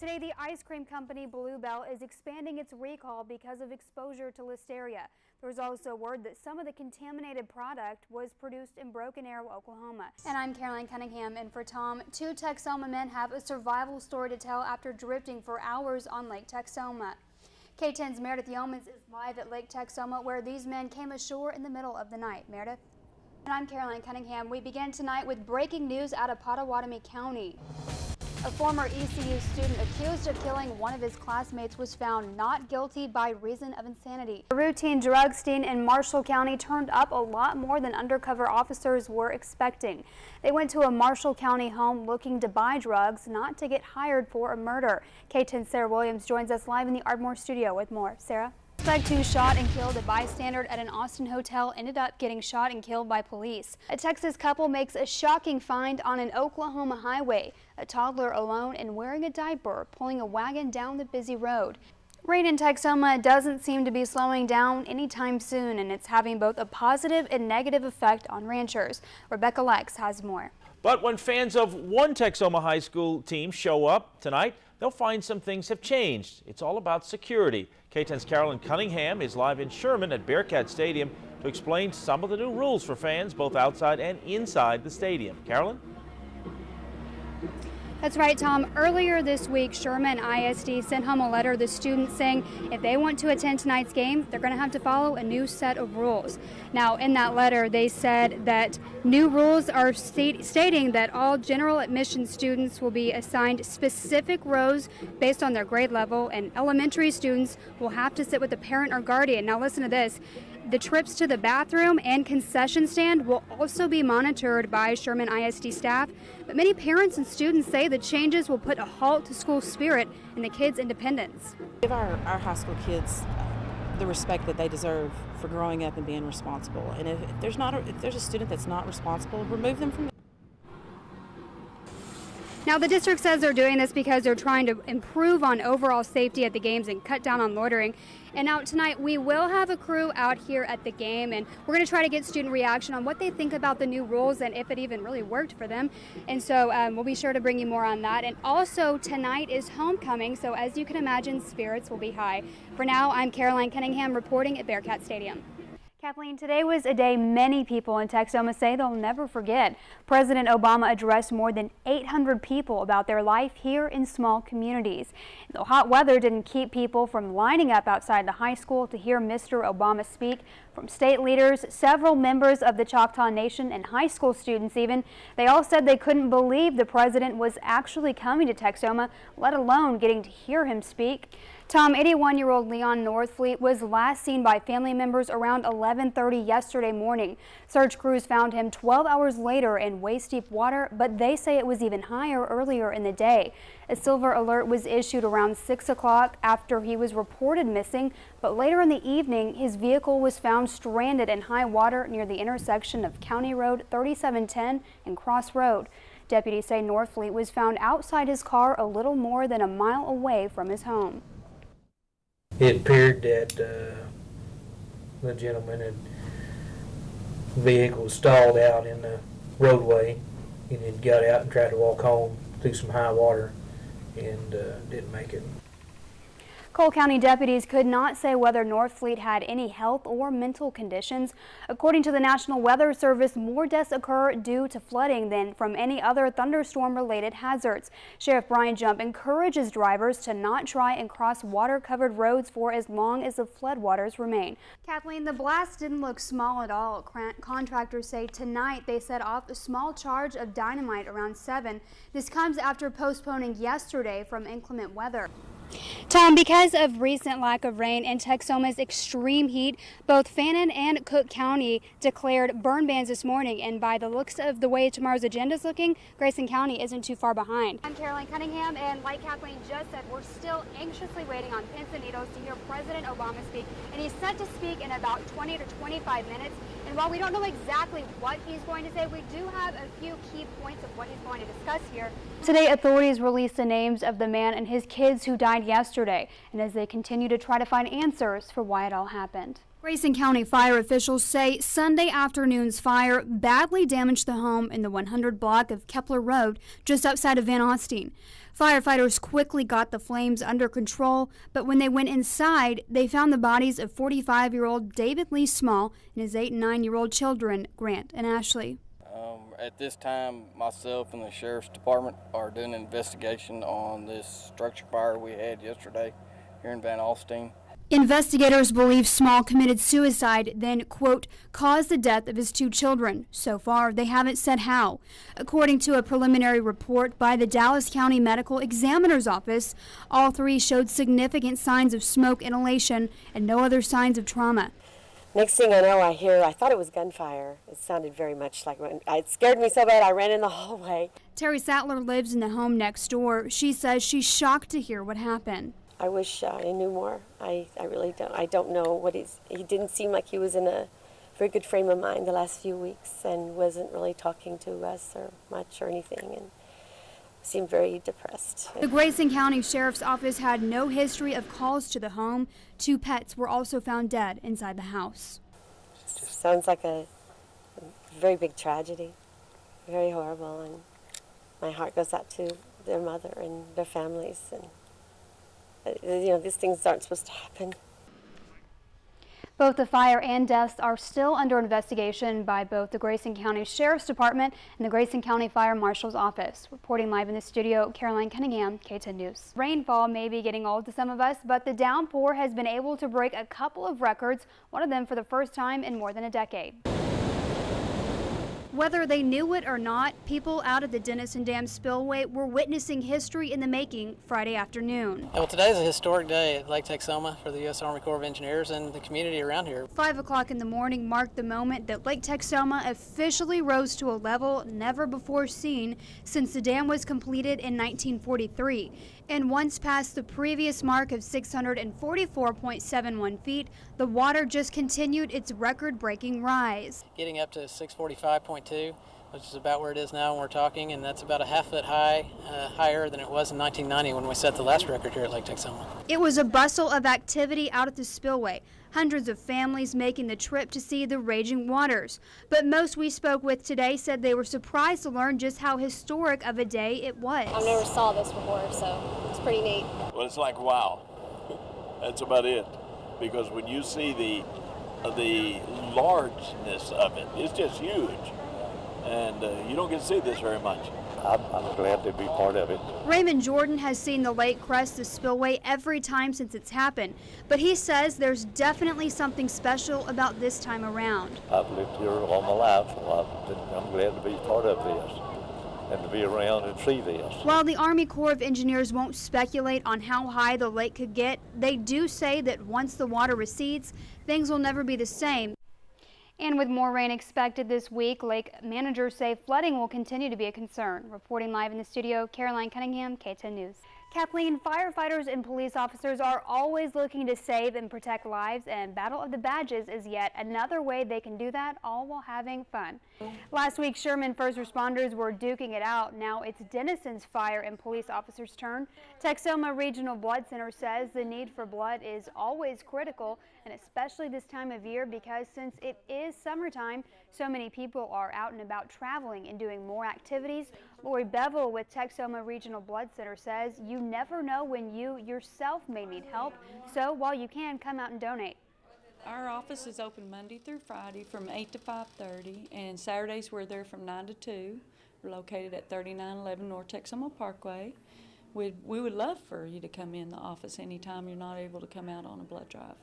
Today, the ice cream company Bluebell is expanding its recall because of exposure to listeria. There's also word that some of the contaminated product was produced in Broken Arrow, Oklahoma. And I'm Caroline Cunningham, and for Tom, two Texoma men have a survival story to tell after drifting for hours on Lake Texoma. K10's Meredith Yeomans is live at Lake Texoma, where these men came ashore in the middle of the night. Meredith? And I'm Caroline Cunningham. We begin tonight with breaking news out of Pottawatomie County. A former ECU student accused of killing one of his classmates was found not guilty by reason of insanity. A routine drug sting in Marshall County turned up a lot more than undercover officers were expecting. They went to a Marshall County home looking to buy drugs, not to get hired for a murder. K10's Sarah Williams joins us live in the Ardmore studio with more. Sarah? Suspect who shot and killed a bystander at an Austin hotel ended up getting shot and killed by police. A Texas couple makes a shocking find on an Oklahoma highway. A toddler alone and wearing a diaper pulling a wagon down the busy road. Rain in Texoma doesn't seem to be slowing down anytime soon, and it's having both a positive and negative effect on ranchers. Rebecca Lex has more. But when fans of one Texoma high school team show up tonight, they'll find some things have changed. It's all about security. K10's Carolyn Cunningham is live in Sherman at Bearcat Stadium to explain some of the new rules for fans both outside and inside the stadium. Carolyn? That's right, Tom. Earlier this week, Sherman ISD sent home a letter to the students saying if they want to attend tonight's game, they're going to have to follow a new set of rules. Now, in that letter, they said that new rules are stating that all general admission students will be assigned specific rows based on their grade level, and elementary students will have to sit with a parent or guardian. Now, listen to this. The trips to the bathroom and concession stand will also be monitored by Sherman ISD staff, but many parents and students say the changes will put a halt to school spirit and the kids' independence. Give our high school kids the respect that they deserve for growing up and being responsible. And if there's a student that's not responsible, remove them from the Now, the district says they're doing this because they're trying to improve on overall safety at the games and cut down on loitering. And now tonight we will have a crew out here at the game, and we're going to try to get student reaction on what they think about the new rules and if it even really worked for them. And so we'll be sure to bring you more on that. And also tonight is homecoming, so as you can imagine, spirits will be high. For now, I'm Caroline Cunningham reporting at Bearcat Stadium. Kathleen, today was a day many people in Texoma say they'll never forget. President Obama addressed more than 800 people about their life here in small communities. The hot weather didn't keep people from lining up outside the high school to hear Mr. Obama speak. From state leaders, several members of the Choctaw Nation, and high school students even, they all said they couldn't believe the president was actually coming to Texoma, let alone getting to hear him speak. Tom, 81-year-old Leon Northfleet was last seen by family members around 11:30 yesterday morning. Search crews found him 12 hours later in waist-deep water, but they say it was even higher earlier in the day. A silver alert was issued around 6 o'clock after he was reported missing, but later in the evening, his vehicle was found stranded in high water near the intersection of County Road 3710 and Cross Road. Deputies say Northfleet was found outside his car a little more than a mile away from his home. It appeared that the gentleman had vehicle stalled out in the roadway and had got out and tried to walk home through some high water and didn't make it. Cole County deputies could not say whether Northfleet had any health or mental conditions. According to the National Weather Service, more deaths occur due to flooding than from any other thunderstorm-related hazards. Sheriff Brian Jump encourages drivers to not try and cross water-covered roads for as long as the floodwaters remain. Kathleen, the blast didn't look small at all. Contractors say tonight they set off a small charge of dynamite around 7. This comes after postponing yesterday from inclement weather. Tom, because of recent lack of rain and Texoma's extreme heat, both Fannin and Cook County declared burn bans this morning, and by the looks of the way tomorrow's agenda is looking, Grayson County isn't too far behind. I'm Caroline Cunningham, and like Kathleen just said, we're still anxiously waiting on pins and needles to hear President Obama speak, and he's set to speak in about 20 to 25 minutes. And while we don't know exactly what he's going to say, we do have a few key points of what he's going to discuss here. Today, authorities released the names of the man and his kids who died yesterday, and as they continue to try to find answers for why it all happened. Grayson County fire officials say Sunday afternoon's fire badly damaged the home in the 100 block of Kepler Road just outside of Van Alstyne. Firefighters quickly got the flames under control, but when they went inside, they found the bodies of 45-year-old David Lee Small and his 8 and 9-year-old children, Grant and Ashley. At this time, myself and the Sheriff's Department are doing an investigation on this structure fire we had yesterday here in Van Alstyne. Investigators believe Small committed suicide, then, quote, caused the death of his 2 children. So far, they haven't said how. According to a preliminary report by the Dallas County Medical Examiner's Office, all 3 showed significant signs of smoke inhalation and no other signs of trauma. Next thing I know, I thought it was gunfire. It sounded very much like it scared me so bad I ran in the hallway. Terry Sattler lives in the home next door. She says she's shocked to hear what happened. I wish I knew more. I really don't. I don't know what he didn't seem like he was in a very good frame of mind the last few weeks and wasn't really talking to us or much or anything, and seemed very depressed. The Grayson County Sheriff's Office had no history of calls to the home. 2 pets were also found dead inside the house. Sounds like a very big tragedy, very horrible, and my heart goes out to their mother and their families. And these things aren't supposed to happen. Both the fire and deaths are still under investigation by both the Grayson County Sheriff's Department and the Grayson County Fire Marshal's Office. Reporting live in the studio, Caroline Cunningham, K10 News. Rainfall may be getting old to some of us, but the downpour has been able to break a couple of records, one of them for the first time in more than a decade. Whether they knew it or not, people out at the Denison Dam spillway were witnessing history in the making Friday afternoon. Well, today is a historic day at Lake Texoma for the U.S. Army Corps of Engineers and the community around here. 5 o'clock in the morning marked the moment that Lake Texoma officially rose to a level never before seen since the dam was completed in 1943. And once past the previous mark of 644.71 feet, the water just continued its record-breaking rise. Getting up to 645.2, which is about where it is now when we're talking, and that's about a half foot high, higher than it was in 1990 when we set the last record here at Lake Texoma. It was a bustle of activity out at the spillway. Hundreds of families making the trip to see the raging waters. But most we spoke with today said they were surprised to learn just how historic of a day it was. I've never saw this before, so it's pretty neat. Well, it's like, wow. That's about it. Because when you see the largeness of it, it's just huge. And you don't get to see this very much. I'm glad to be part of it. Raymond Jordan has seen the lake crest the spillway every time since it's happened, but he says there's definitely something special about this time around. I've lived here all my life, so I'm glad to be part of this and to be around and see this. While the Army Corps of Engineers won't speculate on how high the lake could get, they do say that once the water recedes, things will never be the same. And with more rain expected this week, lake managers say flooding will continue to be a concern. Reporting live in the studio, Caroline Cunningham, K10 News. Kathleen, firefighters and police officers are always looking to save and protect lives, and Battle of the Badges is yet another way they can do that, all while having fun. Last week, Sherman first responders were duking it out. Now it's Denison's fire and police officers' turn. Texoma Regional Blood Center says the need for blood is always critical, and especially this time of year because since it is summertime, so many people are out and about traveling and doing more activities. Lori Bevel with Texoma Regional Blood Center says you never know when you yourself may need help, so while you can, come out and donate. Our office is open Monday through Friday from 8 to 5:30, and Saturdays we're there from 9 to 2. We're located at 3911 North Texoma Parkway. We would love for you to come in the office anytime you're not able to come out on a blood drive.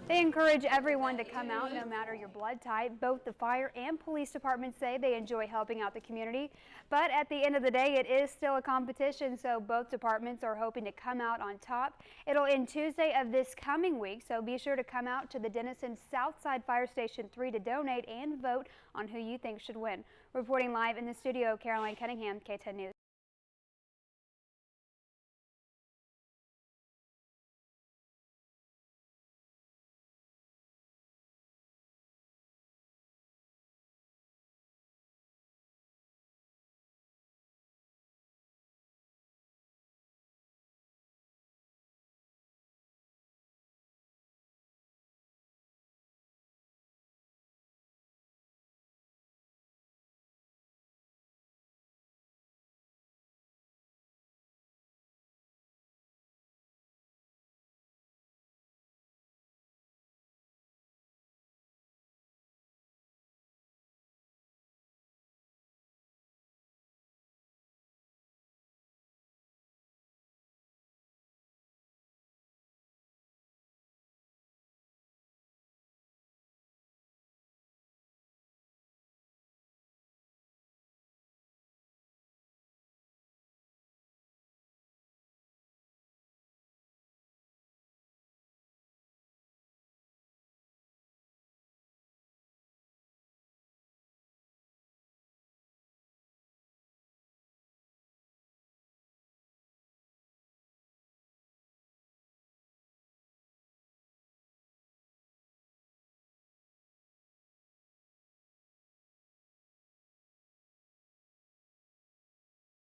They encourage everyone to come out no matter your blood type. Both the fire and police departments say they enjoy helping out the community. But at the end of the day, it is still a competition, so both departments are hoping to come out on top. It'll end Tuesday of this coming week, so be sure to come out to the Denison Southside Fire Station 3 to donate and vote on who you think should win. Reporting live in the studio, Caroline Cunningham, K10 News.